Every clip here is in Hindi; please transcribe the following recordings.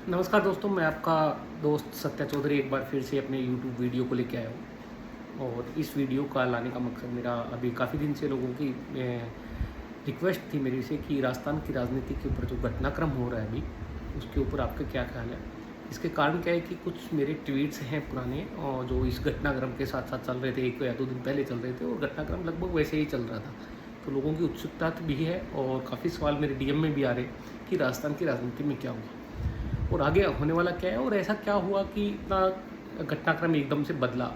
नमस्कार दोस्तों, मैं आपका दोस्त सत्या चौधरी एक बार फिर से अपने YouTube वीडियो को लेके आया हूँ। और इस वीडियो का लाने का मकसद मेरा अभी काफ़ी दिन से लोगों की रिक्वेस्ट थी मेरे से कि राजस्थान की राजनीति के ऊपर जो घटनाक्रम हो रहा है अभी, उसके ऊपर आपका क्या ख्याल है। इसके कारण क्या है कि कुछ मेरे ट्वीट्स हैं पुराने और जो इस घटनाक्रम के साथ साथ चल रहे थे, 1 या 2 दिन पहले चल रहे थे, और घटनाक्रम लगभग वैसे ही चल रहा था। तो लोगों की उत्सुकता भी है और काफ़ी सवाल मेरे DM में भी आ रहे कि राजस्थान की राजनीति में क्या हुआ और आगे होने वाला क्या है और ऐसा क्या हुआ कि इतना घटनाक्रम एकदम से बदला।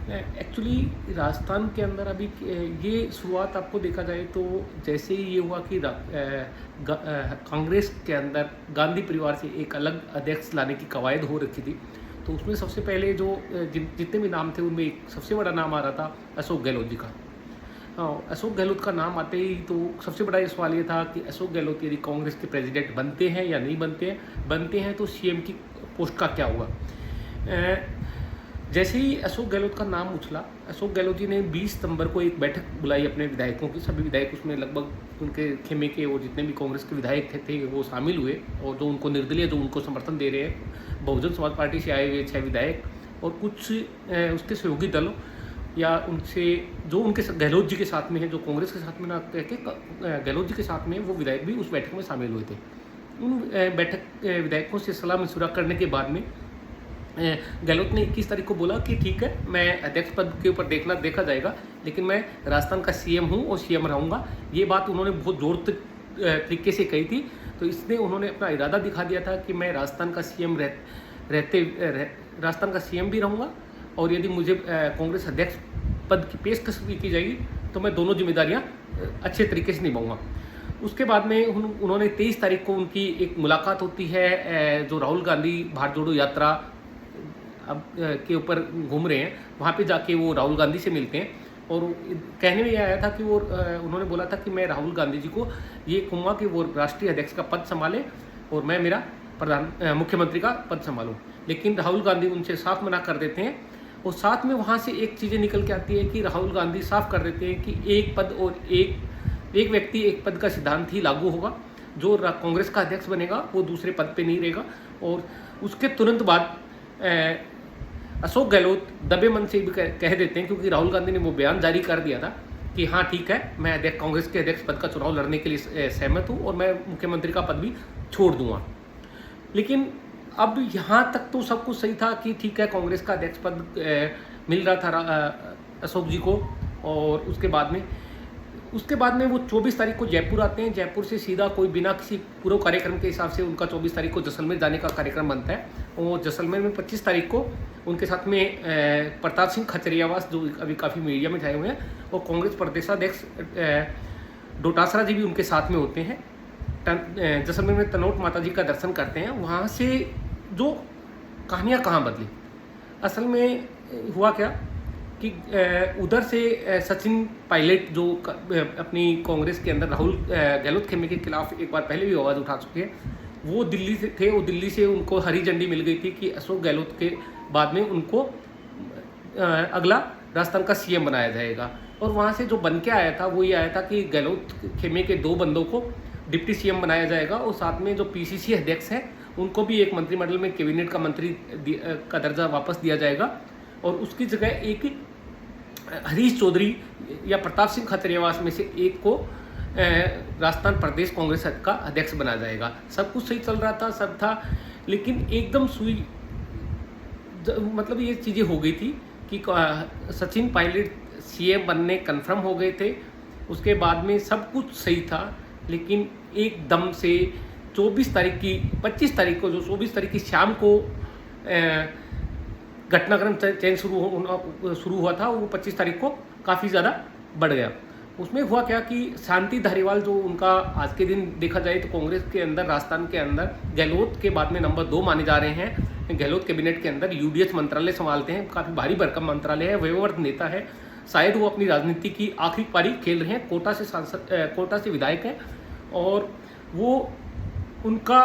एक्चुअली राजस्थान के अंदर अभी ये शुरुआत आपको देखा जाए तो जैसे ही ये हुआ कि कांग्रेस के अंदर गांधी परिवार से एक अलग अध्यक्ष लाने की कवायद हो रखी थी, तो उसमें सबसे पहले जो जितने भी नाम थे उनमें एक सबसे बड़ा नाम आ रहा था अशोक गहलोत जी का। अशोक गहलोत का नाम आते ही तो सबसे बड़ा ये सवाल ये था कि अशोक गहलोत यदि कांग्रेस के प्रेसिडेंट बनते हैं या नहीं बनते हैं तो CM की पोस्ट का क्या हुआ। जैसे ही अशोक गहलोत का नाम उछला, अशोक गहलोत जी ने 20 सितंबर को एक बैठक बुलाई अपने विधायकों की। सभी विधायक उसमें लगभग उनके खेमे के और जितने भी कांग्रेस के विधायक थे वो शामिल हुए, और जो उनको निर्दलीय जो उनको समर्थन दे रहे हैं बहुजन समाज पार्टी से आए हुए 6 विधायक और कुछ उसके सहयोगी दलों या उनसे जो उनके गहलोत जी के साथ में है, जो कांग्रेस के साथ में ना कह के गहलोत जी के साथ में वो विधायक भी उस बैठक में शामिल हुए थे। उन विधायकों से सलाह मशुरा करने के बाद में गहलोत ने 21 तारीख को बोला कि ठीक है, मैं अध्यक्ष पद के ऊपर देखा जाएगा, लेकिन मैं राजस्थान का CM हूँ और CM रहूँगा। ये बात उन्होंने बहुत जोर तरीके से कही थी। तो इसने उन्होंने अपना इरादा दिखा दिया था कि मैं राजस्थान का राजस्थान का CM भी रहूँगा, और यदि मुझे कांग्रेस अध्यक्ष पद की पेशकश भी की जाएगी तो मैं दोनों जिम्मेदारियां अच्छे तरीके से निभाऊंगा। उसके बाद में उन्होंने 23 तारीख को उनकी एक मुलाकात होती है, जो राहुल गांधी भारत जोड़ो यात्रा अब के ऊपर घूम रहे हैं, वहाँ पे जाके वो राहुल गांधी से मिलते हैं। और कहने में ये आया था कि वो उन्होंने बोला था कि मैं राहुल गांधी जी को ये कहूँगा कि वो राष्ट्रीय अध्यक्ष का पद संभालें और मैं मेरा मुख्यमंत्री का पद संभालूँ। लेकिन राहुल गांधी उनसे साफ मना कर देते हैं। और साथ में वहाँ से एक चीज़ें निकल के आती है कि राहुल गांधी साफ कर देते हैं कि एक पद और एक व्यक्ति एक पद का सिद्धांत ही लागू होगा। जो कांग्रेस का अध्यक्ष बनेगा वो दूसरे पद पे नहीं रहेगा। और उसके तुरंत बाद अशोक गहलोत दबे मन से भी कह देते हैं, क्योंकि राहुल गांधी ने वो बयान जारी कर दिया था कि हाँ ठीक है, मैं कांग्रेस के अध्यक्ष पद का चुनाव लड़ने के लिए सहमत हूँ और मैं मुख्यमंत्री का पद भी छोड़ दूंगा। लेकिन अब यहाँ तक तो सब कुछ सही था कि ठीक है, कांग्रेस का अध्यक्ष पद मिल रहा था अशोक जी को। और उसके बाद में वो 24 तारीख को जयपुर आते हैं। जयपुर से सीधा कोई बिना किसी पूर्व कार्यक्रम के हिसाब से उनका 24 तारीख को जैसलमेर जाने का कार्यक्रम बनता है। और जैसलमेर में 25 तारीख को उनके साथ में प्रताप सिंह खचरियावास, जो अभी काफ़ी मीडिया में छाए हुए हैं, और कांग्रेस प्रदेशाध्यक्ष डोटासरा जी भी उनके साथ में होते हैं। जैसलमेर में तनोट माता जी का दर्शन करते हैं। वहाँ से जो कहानियाँ कहाँ बदली, असल में हुआ क्या कि उधर से सचिन पायलट जो अपनी कांग्रेस के अंदर राहुल गहलोत खेमे के खिलाफ एक बार पहले भी आवाज़ उठा चुके हैं, वो दिल्ली से थे। वो दिल्ली से उनको हरी झंडी मिल गई थी कि अशोक गहलोत के बाद में उनको अगला राजस्थान का CM बनाया जाएगा। और वहाँ से जो बन के आया था वो ये आया था कि गहलोत खेमे के 2 बंदों को डिप्टी CM बनाया जाएगा, और साथ में जो PCC अध्यक्ष हैं उनको भी एक मंत्रिमंडल में कैबिनेट का मंत्री का दर्जा वापस दिया जाएगा। और उसकी जगह एक हरीश चौधरी या प्रताप सिंह खतरियावास में से एक को राजस्थान प्रदेश कांग्रेस का अध्यक्ष बनाया जाएगा। सब कुछ सही चल रहा था, सब था, लेकिन एकदम मतलब ये चीज़ें हो गई थी कि सचिन पायलट CM बनने कन्फर्म हो गए थे। उसके बाद में सब कुछ सही था, लेकिन एकदम से 25 तारीख को जो 24 तारीख की शाम को घटनाक्रम चेंज शुरू हुआ था, वो 25 तारीख को काफ़ी ज़्यादा बढ़ गया। उसमें हुआ क्या कि शांति धारीवाल, जो उनका आज के दिन देखा जाए तो कांग्रेस के अंदर राजस्थान के अंदर गहलोत के बाद में नंबर 2 माने जा रहे हैं। गहलोत कैबिनेट के अंदर UDH मंत्रालय संभालते हैं, काफ़ी भारी भरकम मंत्रालय है, वयोवृद्ध नेता है। शायद वो अपनी राजनीति की आखिरी पारी खेल रहे हैं। कोटा से विधायक हैं, और वो उनका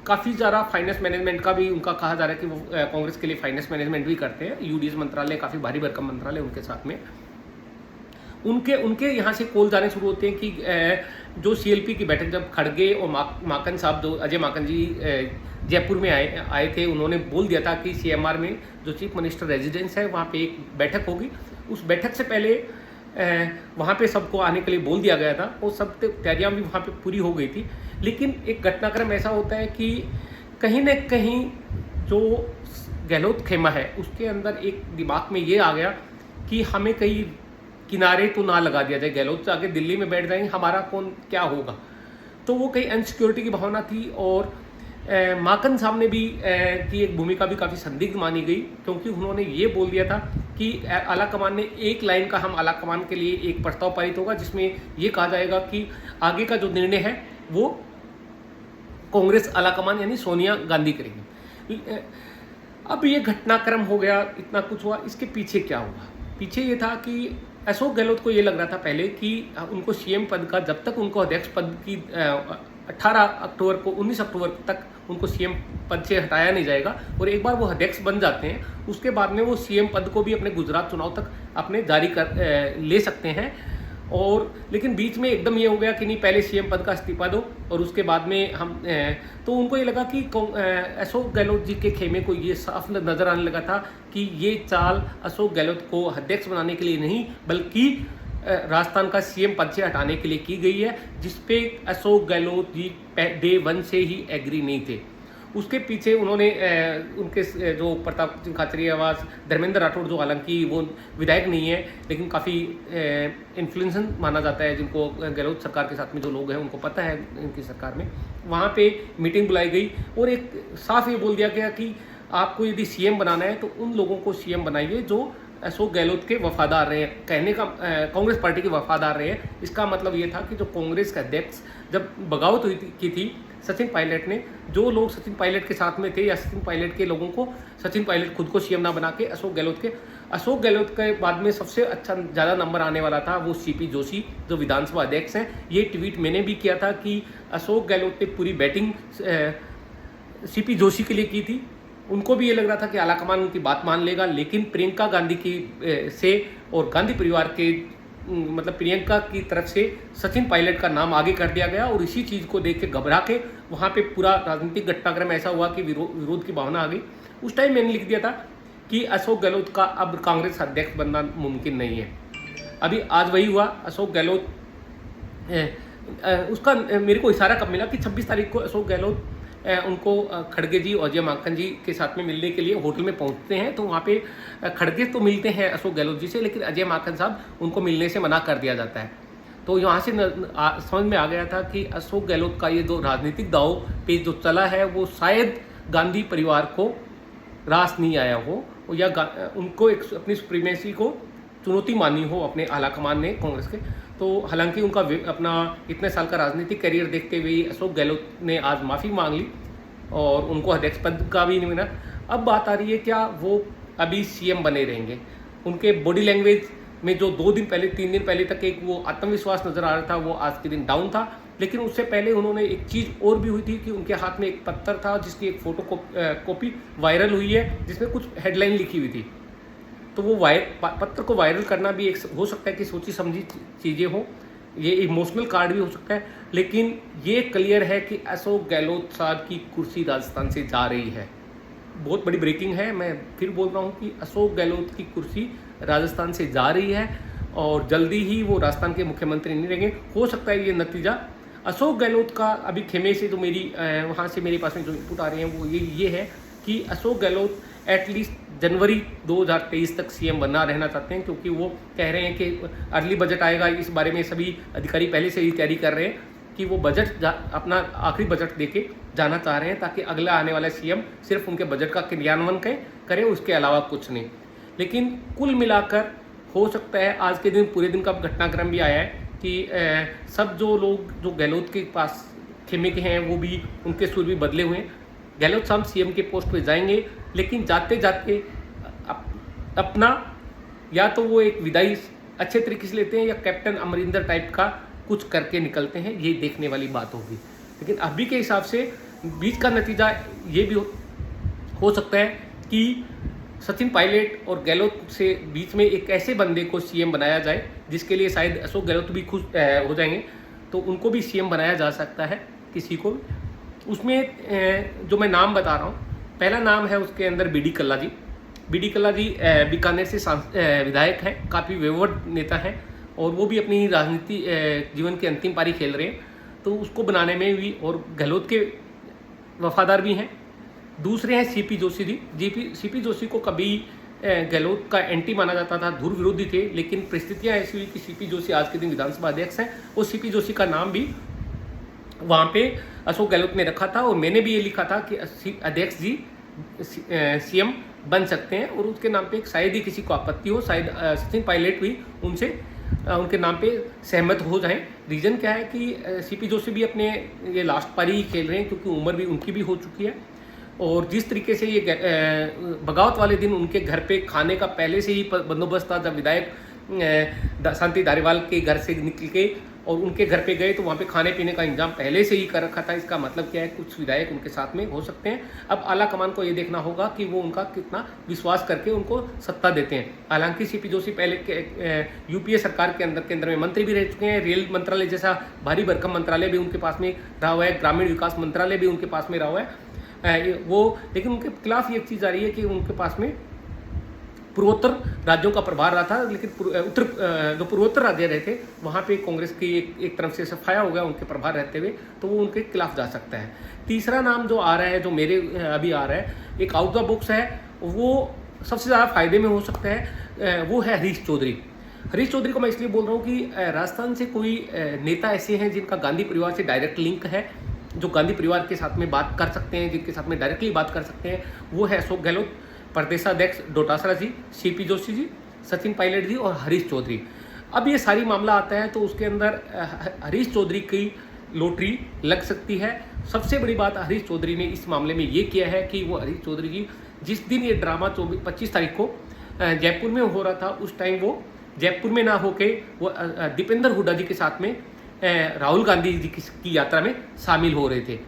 काफ़ी ज़्यादा फाइनेंस मैनेजमेंट का भी उनका कहा जा रहा है कि वो कांग्रेस के लिए फाइनेंस मैनेजमेंट भी करते हैं। UDH मंत्रालय काफ़ी भारी भरकम मंत्रालय उनके साथ में। उनके उनके यहाँ से कॉल जाने शुरू होते हैं कि जो सीएलपी की बैठक जब खड़गे और माकन साहब, जो अजय माकन जी जयपुर में आए थे, उन्होंने बोल दिया था कि सीएमआर में जो चीफ मिनिस्टर रेजिडेंस है वहाँ पे एक बैठक होगी। उस बैठक से पहले वहाँ पे सबको आने के लिए बोल दिया गया था और सब तैयारियाँ भी वहाँ पे पूरी हो गई थी। लेकिन एक घटनाक्रम ऐसा होता है कि कहीं न कहीं जो गहलोत खेमा है उसके अंदर एक दिमाग में ये आ गया कि हमें कहीं किनारे तो ना लगा दिया जाए, गहलोत से आगे दिल्ली में बैठ जाएंगे, हमारा कौन क्या होगा। तो वो कहीं अनसिक्योरिटी की भावना थी और माकन साहब ने भी की एक भूमिका भी काफ़ी संदिग्ध मानी गई, क्योंकि उन्होंने ये बोल दिया था कि आला कमान ने एक लाइन का, हम आला कमान के लिए एक प्रस्ताव पारित होगा जिसमें ये कहा जाएगा कि आगे का जो निर्णय है वो कांग्रेस आला कमान यानी सोनिया गांधी करेंगी। अब ये घटनाक्रम हो गया, इतना कुछ हुआ, इसके पीछे क्या हुआ? पीछे ये था कि अशोक गहलोत को ये लग रहा था पहले कि उनको सीएम पद का, जब तक उनको अध्यक्ष पद की 19 अक्टूबर तक उनको सीएम पद से हटाया नहीं जाएगा और एक बार वो अध्यक्ष बन जाते हैं उसके बाद में वो सीएम पद को भी अपने गुजरात चुनाव तक अपने जारी कर ले सकते हैं। और लेकिन बीच में एकदम ये हो गया कि नहीं, पहले सीएम पद का इस्तीफा दो और उसके बाद में हम तो उनको ये लगा कि अशोक गहलोत जी के खेमे को ये साफ नजर आने लगा था कि ये चाल अशोक गहलोत को अध्यक्ष बनाने के लिए नहीं बल्कि राजस्थान का सीएम पद से हटाने के लिए की गई है, जिसपे अशोक गहलोत जी डे 1 से ही एग्री नहीं थे। उसके पीछे उन्होंने उनके जो प्रताप सिंह खाचरियावास, धर्मेंद्र राठौड़, जो हालांकि वो विधायक नहीं है लेकिन काफ़ी इन्फ्लुएंसर माना जाता है, जिनको गहलोत सरकार के साथ में जो लोग हैं उनको पता है इनकी सरकार में, वहाँ पे मीटिंग बुलाई गई और एक साफ ये बोल दिया गया कि आपको यदि सीएम बनाना है तो उन लोगों को सीएम बनाइए जो अशोक गहलोत के वफादार रहे हैं। कहने का कांग्रेस पार्टी के वफादार रहे हैं, इसका मतलब ये था कि जो कांग्रेस का अध्यक्ष जब बगावत हुई की थी सचिन पायलट ने, जो लोग सचिन पायलट के साथ में थे या सचिन पायलट के लोगों को सचिन पायलट खुद को सीएम ना बना के अशोक गहलोत के बाद में सबसे अच्छा ज़्यादा नंबर आने वाला था वो सीपी जोशी जो विधानसभा अध्यक्ष हैं। ये ट्वीट मैंने भी किया था कि अशोक गहलोत ने पूरी बैटिंग सीपी जोशी के लिए की थी। उनको भी ये लग रहा था कि आलाकमान उनकी बात मान लेगा, लेकिन प्रियंका गांधी की से और गांधी परिवार के मतलब प्रियंका की तरफ से सचिन पायलट का नाम आगे कर दिया गया और इसी चीज़ को देख के घबरा के वहाँ पे पूरा राजनीतिक घटनाक्रम ऐसा हुआ कि विरोध की भावना आ गई। उस टाइम मैंने लिख दिया था कि अशोक गहलोत का अब कांग्रेस अध्यक्ष बनना मुमकिन नहीं है। अभी आज वही हुआ। अशोक गहलोत उसका मेरे को इशारा कब मिला कि 26 तारीख को अशोक गहलोत उनको खड़गे जी और अजय माकन जी के साथ में मिलने के लिए होटल में पहुंचते हैं। तो वहाँ पे खड़गे तो मिलते हैं अशोक गहलोत जी से, लेकिन अजय माकन साहब उनको मिलने से मना कर दिया जाता है। तो यहाँ से समझ में आ गया था कि अशोक गहलोत का ये जो राजनीतिक दाव पेच जो चला है वो शायद गांधी परिवार को रास नहीं आया हो या उनको एक अपनी सुप्रीमेसी को चुनौती मानी हो अपने आलाकमान ने कांग्रेस के। तो हालांकि उनका अपना इतने साल का राजनीतिक करियर देखते हुए अशोक गहलोत ने आज माफ़ी मांग ली और उनको अध्यक्ष पद का भी नहीं मिला। अब बात आ रही है क्या वो अभी सीएम बने रहेंगे? उनके बॉडी लैंग्वेज में जो 2 दिन पहले 3 दिन पहले तक एक वो आत्मविश्वास नज़र आ रहा था वो आज के दिन डाउन था। लेकिन उससे पहले उन्होंने एक चीज़ और भी हुई थी कि उनके हाथ में एक पत्थर था जिसकी एक फोटो कॉपी वायरल हुई है जिसमें कुछ हेडलाइन लिखी हुई थी। तो वो पत्र को वायरल करना भी एक हो सकता है कि सोची समझी चीज़ें हो, ये इमोशनल कार्ड भी हो सकता है, लेकिन ये क्लियर है कि अशोक गहलोत साहब की कुर्सी राजस्थान से जा रही है। बहुत बड़ी ब्रेकिंग है, मैं फिर बोल रहा हूँ कि अशोक गहलोत की कुर्सी राजस्थान से जा रही है और जल्दी ही वो राजस्थान के मुख्यमंत्री नहीं रहेंगे। हो सकता है ये नतीजा अशोक गहलोत का अभी खेमे से जो मेरी वहाँ से मेरे पास में जो इनपुट आ रहे हैं वो ये है कि अशोक गहलोत एटलीस्ट जनवरी 2023 तक सीएम बना रहना चाहते हैं, क्योंकि वो कह रहे हैं कि अर्ली बजट आएगा, इस बारे में सभी अधिकारी पहले से ही तैयारी कर रहे हैं कि वो बजट अपना आखिरी बजट देके जाना चाह रहे हैं ताकि अगला आने वाला सीएम सिर्फ उनके बजट का क्रियान्वयन करे, उसके अलावा कुछ नहीं। लेकिन कुल मिलाकर हो सकता है आज के दिन पूरे दिन का घटनाक्रम भी आया है कि सब जो लोग जो गहलोत के पास खेमे के हैं वो भी उनके सुर भी बदले हुए हैं। गहलोत साहब सीएम के पोस्ट पे जाएंगे, लेकिन जाते जाते अपना या तो वो एक विदाई अच्छे तरीके से लेते हैं या कैप्टन अमरिंदर टाइप का कुछ करके निकलते हैं, ये देखने वाली बात होगी। लेकिन अभी के हिसाब से बीच का नतीजा ये भी हो सकता है कि सचिन पायलट और गहलोत से बीच में एक ऐसे बंदे को सीएम बनाया जाए जिसके लिए शायद अशोक गहलोत भी खुश हो जाएंगे, तो उनको भी सीएम बनाया जा सकता है किसी को। उसमें जो मैं नाम बता रहा हूँ, पहला नाम है उसके अंदर बीडी कल्ला जी। बीडी कल्ला जी बीकानेर से विधायक हैं, काफ़ी वेववर्ड नेता हैं और वो भी अपनी राजनीति जीवन की अंतिम पारी खेल रहे हैं, तो उसको बनाने में भी और गहलोत के वफादार भी हैं। दूसरे हैं सीपी जोशी जी। सीपी जोशी को कभी गहलोत का एंटी माना जाता था, धुर विरोधी थे, लेकिन परिस्थितियां ऐसी हुई कि सीपी जोशी आज के दिन विधानसभा अध्यक्ष हैं और सीपी जोशी का नाम भी वहाँ पे अशोक गहलोत ने रखा था और मैंने भी ये लिखा था कि अध्यक्ष जी सीएम बन सकते हैं और उसके नाम पे शायद ही किसी को आपत्ति हो, शायद सचिन पायलट भी उनके नाम पे सहमत हो जाएं। रीज़न क्या है कि सीपी जोशी भी अपने ये लास्ट पारी ही खेल रहे हैं क्योंकि उम्र भी उनकी भी हो चुकी है और जिस तरीके से ये बगावत वाले दिन उनके घर पे खाने का पहले से ही बंदोबस्त था। जब विधायक शांति धारीवाल के घर से निकल के और उनके घर पे गए तो वहाँ पे खाने पीने का इंतजाम पहले से ही कर रखा था। इसका मतलब क्या है, कुछ विधायक उनके साथ में हो सकते हैं। अब आला कमान को ये देखना होगा कि वो उनका कितना विश्वास करके उनको सत्ता देते हैं। हालांकि सीपी जोशी पहले यूपीए सरकार के अंदर में मंत्री भी रह चुके हैं। रेल मंत्रालय जैसा भारी भरकम मंत्रालय भी उनके पास में रहा हुआ है, ग्रामीण विकास मंत्रालय भी उनके पास में रहा हुआ है वो। लेकिन उनके खिलाफ ये चीज़ आ रही है कि उनके पास में पूर्वोत्तर राज्यों का प्रभार रहा था, लेकिन जो पूर्वोत्तर राज्य रहे थे वहाँ पे कांग्रेस की एक तरफ से सफाया हो गया उनके प्रभार रहते हुए, तो वो उनके खिलाफ जा सकता है। तीसरा नाम जो आ रहा है, जो मेरे अभी आ रहा है, एक आउट द बॉक्स है, वो सबसे ज़्यादा फायदे में हो सकता है, वो है हरीश चौधरी। हरीश चौधरी को मैं इसलिए बोल रहा हूँ कि राजस्थान से कोई नेता ऐसे हैं जिनका गांधी परिवार से डायरेक्ट लिंक है, जो गांधी परिवार के साथ में बात कर सकते हैं, जिनके साथ में डायरेक्टली बात कर सकते हैं, वो है अशोक गहलोत, प्रदेशाध्यक्ष डोटासरा जी, सीपी जोशी जी, सचिन पायलट जी और हरीश चौधरी। अब ये सारी मामला आता है तो उसके अंदर हरीश चौधरी की लॉटरी लग सकती है। सबसे बड़ी बात हरीश चौधरी ने इस मामले में ये किया है कि वो हरीश चौधरी जी जिस दिन ये ड्रामा 25 तारीख को जयपुर में हो रहा था, उस टाइम वो जयपुर में ना होके वो दीपेंद्र हुड्डा जी के साथ में राहुल गांधी जी की यात्रा में शामिल हो रहे थे।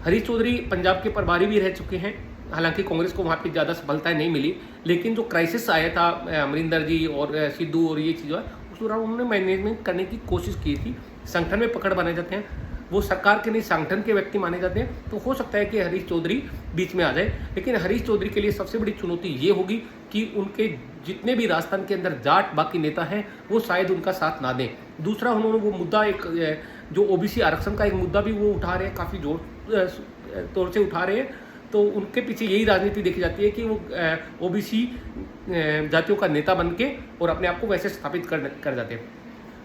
हरीश चौधरी पंजाब के प्रभारी भी रह चुके हैं, हालांकि कांग्रेस को वहाँ पे ज़्यादा सफलताएं नहीं मिली, लेकिन जो क्राइसिस आया था अमरिंदर जी और सिद्धू और ये चीज़ें, उस दौरान उन्होंने मैनेजमेंट करने की कोशिश की थी। संगठन में पकड़ बने जाते हैं, वो सरकार के नहीं संगठन के व्यक्ति माने जाते हैं, तो हो सकता है कि हरीश चौधरी बीच में आ जाए। लेकिन हरीश चौधरी के लिए सबसे बड़ी चुनौती ये होगी कि उनके जितने भी राजस्थान के अंदर जाट बाकी नेता हैं वो शायद उनका साथ ना दें। दूसरा, उन्होंने वो मुद्दा एक जो ओबीसी आरक्षण का एक मुद्दा भी वो उठा रहे हैं, काफ़ी जोर तौर से उठा रहे हैं, तो उनके पीछे यही राजनीति देखी जाती है कि वो ओबीसी जातियों का नेता बन के और अपने आप को वैसे स्थापित कर जाते हैं।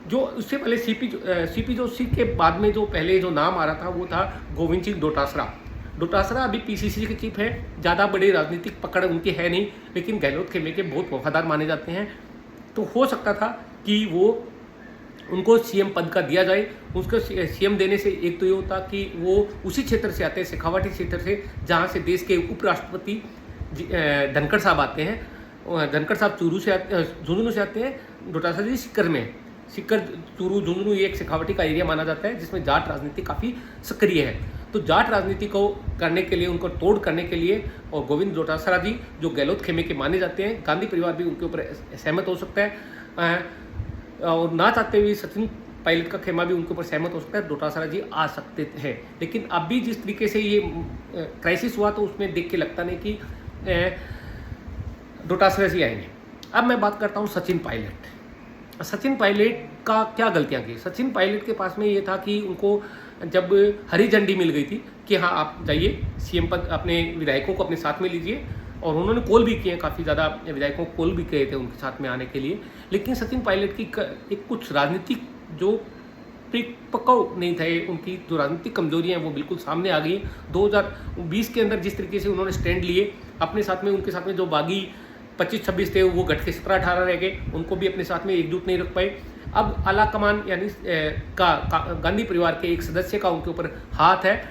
जो उससे पहले सीपी जोशी के बाद में जो पहले जो नाम आ रहा था वो था गोविंद सिंह डोटासरा अभी पीसीसी के चीफ है, ज़्यादा बड़ी राजनीतिक पकड़ उनकी है नहीं, लेकिन गहलोत खेमे के बहुत वफादार माने जाते हैं, तो हो सकता था कि वो उनको सीएम पद का दिया जाए। उसको सीएम देने से एक तो ये होता कि वो उसी क्षेत्र से आते हैं, शेखावाटी क्षेत्र से, जहाँ से देश के उपराष्ट्रपति धनखड़ साहब आते हैं। धनखड़ साहब झुंझुनू से आते हैं, डोटासरा जी सिक्कर चूरू झुंझुनू ये एक शेखावाटी का एरिया माना जाता है जिसमें जाट राजनीति काफ़ी सक्रिय है। तो जाट राजनीति को करने के लिए, उनको तोड़ करने के लिए, और गोविंद डोटासरा जी जो गहलोत खेमे के माने जाते हैं, गांधी परिवार भी उनके ऊपर सहमत हो सकता है, और ना चाहते हुए सचिन पायलट का खेमा भी उनके ऊपर सहमत हो सकता है, डोटासरा जी आ सकते हैं। लेकिन अब भी जिस तरीके से ये क्राइसिस हुआ तो उसमें देख के लगता नहीं कि डोटासरा जी आएंगे। अब मैं बात करता हूँ सचिन पायलट का क्या गलतियाँ की। सचिन पायलट के पास में ये था कि उनको जब हरी झंडी मिल गई थी कि हाँ आप जाइए सीएम पद अपने विधायकों को अपने साथ में लीजिए, और उन्होंने कॉल भी किए, काफ़ी ज़्यादा विधायकों को कॉल भी किए थे उनके साथ में आने के लिए, लेकिन सचिन पायलट की एक कुछ राजनीतिक जो परिपक्व नहीं थे, उनकी जो राजनीतिक कमजोरियां हैं वो बिल्कुल सामने आ गई। 2020 के अंदर जिस तरीके से उन्होंने स्टैंड लिए अपने साथ में, उनके साथ में जो बागी 25-26 थे वो घट के 17-18 रह गए, उनको भी अपने साथ में एकजुट नहीं रख पाए। अब आला कमान यानी गांधी परिवार के एक सदस्य का उनके ऊपर हाथ है,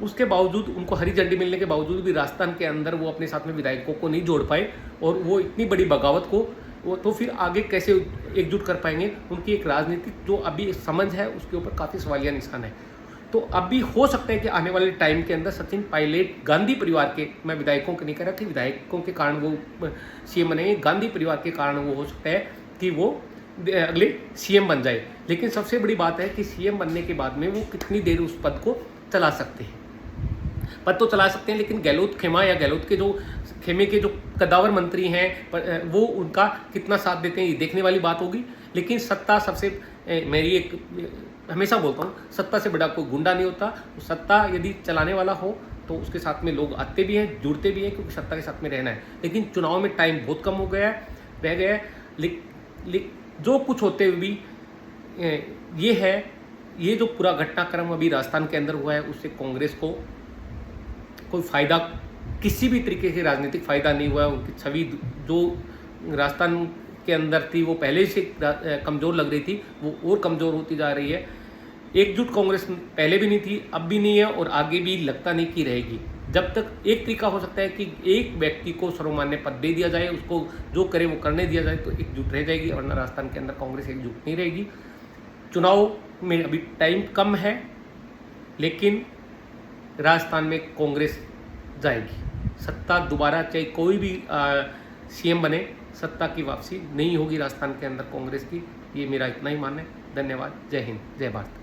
उसके बावजूद उनको हरी झंडी मिलने के बावजूद भी राजस्थान के अंदर वो अपने साथ में विधायकों को नहीं जोड़ पाए, और वो इतनी बड़ी बगावत को वो तो फिर आगे कैसे एकजुट कर पाएंगे। उनकी एक राजनीतिक जो अभी समझ है उसके ऊपर काफ़ी सवालिया निशान है। तो अब भी हो सकता है कि आने वाले टाइम के अंदर सचिन पायलट गांधी परिवार के, मैं विधायकों के नहीं कह रहा कि विधायकों के कारण वो सीएम बने, गांधी परिवार के कारण वो हो सकता है कि वो अगले सीएम बन जाए। लेकिन सबसे बड़ी बात है कि सीएम बनने के बाद में वो कितनी देर उस पद को चला सकते हैं। पद तो चला सकते हैं, लेकिन गहलोत खेमा या गहलोत के जो खेमे के जो कद्दावर मंत्री हैं वो उनका कितना साथ देते हैं, ये देखने वाली बात होगी। लेकिन सत्ता सबसे, मेरी एक हमेशा बोलता हूँ, सत्ता से बड़ा कोई गुंडा नहीं होता। सत्ता यदि चलाने वाला हो तो उसके साथ में लोग आते भी हैं, जुड़ते भी हैं, क्योंकि सत्ता के साथ में रहना है। लेकिन चुनाव में टाइम बहुत कम हो गया है, रह गया है। जो कुछ होते हुए भी ये जो पूरा घटनाक्रम अभी राजस्थान के अंदर हुआ है, उससे कांग्रेस को कोई फ़ायदा, किसी भी तरीके से राजनीतिक फ़ायदा नहीं हुआ है। उनकी छवि जो राजस्थान के अंदर थी वो पहले से कमज़ोर लग रही थी, वो और कमज़ोर होती जा रही है। एकजुट कांग्रेस पहले भी नहीं थी, अब भी नहीं है, और आगे भी लगता नहीं कि रहेगी। जब तक एक तरीका हो सकता है कि एक व्यक्ति को सर्वमान्य पद दे दिया जाए, उसको जो करे वो करने दिया जाए, तो एकजुट रह जाएगी, वरना राजस्थान के अंदर कांग्रेस एकजुट नहीं रहेगी। चुनाव में अभी टाइम कम है, लेकिन राजस्थान में कांग्रेस जाएगी। सत्ता दोबारा, चाहे कोई भी सीएम बने, सत्ता की वापसी नहीं होगी राजस्थान के अंदर कांग्रेस की। ये मेरा इतना ही मानना है। धन्यवाद। जय हिंद, जय भारत।